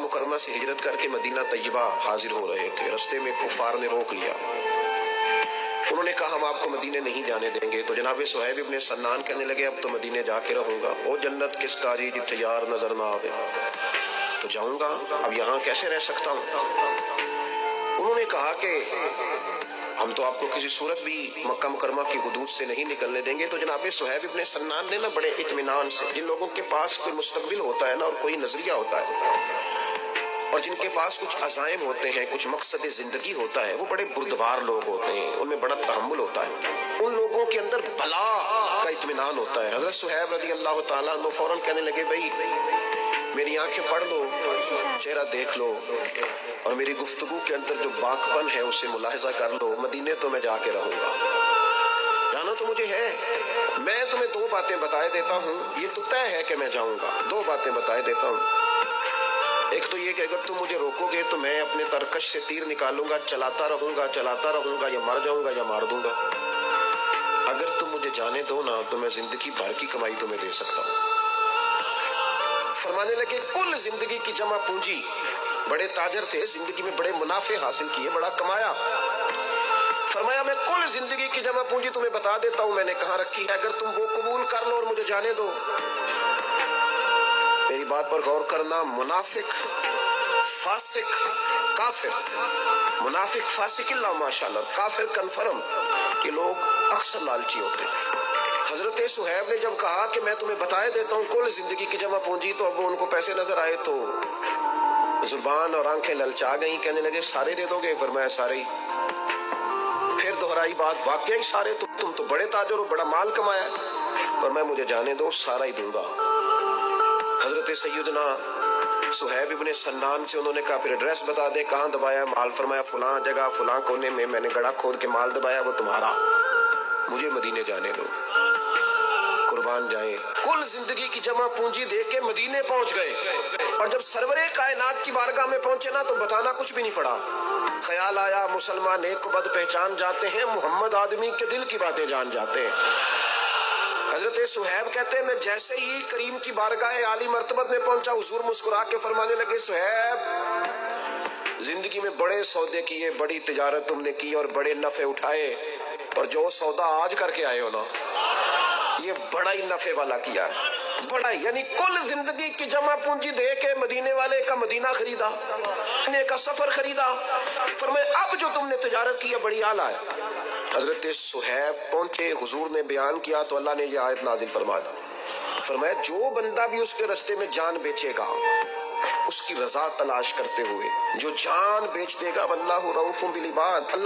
مکرمہ سے ہجرت کر کے مدینہ طیبہ حاضر ہو رہے تھے، رستے میں کفار نے روک لیا، انہوں نے کہا ہم آپ کو مدینے نہیں جانے دیں گے۔ تو جناب صہیب ابن سنان کہنے لگے اب تو مدینے جا کے رہوں گا، او جنت کس کاری جتھے یار نظر نہ آوے، تو جاؤں گا، اب یہاں کیسے رہ سکتا ہوں۔ انہوں نے کہا کہ ہم تو آپ کو کسی صورت بھی مکہ مکرمہ کی حدود سے نہیں نکلنے دیں گے۔ تو جناب صہیب ابن سنان نے بڑے اطمینان سے، جن لوگوں کے پاس کوئی مستقبل ہوتا ہے اور کوئی نظریہ ہوتا ہے، اور جن کے پاس کچھ عزائم ہوتے ہیں، کچھ مقصد زندگی ہوتا ہے، وہ بڑے بردبار لوگ ہوتے ہیں، ان میں بڑا تحمل ہوتا ہے، ان لوگوں کے اندر بلا کا اطمینان ہوتا ہے۔ حضرت صہیب رضی اللہ تعالیٰ عنہ فوراً کہنے لگے بھائی میری آنکھیں پڑھ لو، چہرہ دیکھ لو، اور میری گفتگو کے اندر جو باکپن ہے اسے ملاحظہ کر لو، مدینے تو میں جا کے رہوں گا، جانا تو مجھے ہے۔ میں تمہیں دو باتیں بتائے دیتا ہوں، یہ تو طے ہے کہ میں جاؤں گا، دو باتیں بتائے دیتا ہوں۔ ایک تو یہ کہ اگر تم مجھے روکو گے تو میں اپنے ترکش سے تیر نکالوں گا، چلاتا رہوں گا، یا مر جاؤں گا یا مار دوں گا۔ اگر تم مجھے جانے دو نا تو میں زندگی بھر کی کمائی تمہیں دے سکتا ہوں۔ فرمانے لگے کل زندگی کی جمع پونجی، بڑے تاجر تھے، زندگی میں بڑے منافع حاصل کیے، بڑا کمایا۔ فرمایا میں کل زندگی کی جمع پونجی تمہیں بتا دیتا ہوں میں نے کہاں رکھی ہے، اگر تم وہ قبول کر لو اور مجھے جانے دو۔ میری بات پر غور کرنا، منافق، فاسق، کافر، منافق فاسق اللہ ماشاءاللہ، کافر کنفرم، یہ لوگ اکثر لالچی ہوتے ہیں۔ حضرت صہیب نے جب کہا کہ میں تمہیں بتائے دیتا ہوں کل زندگی کی جمع پونجی، تو اب وہ ان کو پیسے نظر آئے تو زبان اور آنکھیں للچا گئیں، کہنے لگے سارے دے دو گے؟ فرمایا سارے ہی۔ پھر دہرائی بات، واقعی سارے؟ تو تم تو بڑے تاجر ہو، بڑا مال کمایا ہے۔ فرمایا مجھے جانے دو، سارا ہی دوں گا۔ حضرت سیدنا صہیب ابن سنان سے انہوں نے کہا پھر ایڈریس بتا دے، کہاں دبایا مال؟ فرمایا فلاں جگہ فلاں کونے میں نے گڑھا کھود کے مال دبایا، وہ تمہارا، مجھے مدینے جانے دو۔ قربان جائیں، کل زندگی کی جمع پونجی دے کے مدینے پہنچ گئے، اور جب سرور کائنات کی بارگاہ میں پہنچے نا تو بتانا کچھ بھی نہیں پڑا۔ خیال آیا مسلمان نیک و بد پہچان جاتے ہیں، محمد آدمی کے دل کی باتیں جان جاتے ہیں۔ حضرت صہیب کہتے ہیں میں جیسے ہی کریم کی بارگاہ عالی مرتبت میں پہنچا، حضور مسکرا کے فرمانے لگے صہیب زندگی میں بڑے سودے کیے، بڑی تجارت تم نے کی اور بڑے نفع اٹھائے، اور جو سودا آج کر کے آئے ہو نا یہ بڑا ہی نفع والا کیا ہے، بڑا ہی، یعنی کل زندگی کی جمع پونجی دے کے مدینے والے کا مدینہ خریدا، مدینے کا سفر خریدا۔ فرمایا اب جو تم نے تجارت کی ہے بڑی اعلیٰ ہے۔ حضرت صہیب پہنچے، حضور نے بیان کیا تو اللہ نے یہ آیت نازل فرما دی، فرمایا جو بندہ بھی اس کے رستے میں جان بیچے گا اس کی رضا تلاش کرتے ہوئے، جو جان بیچ دے گا واللہ رؤوف بالعباد،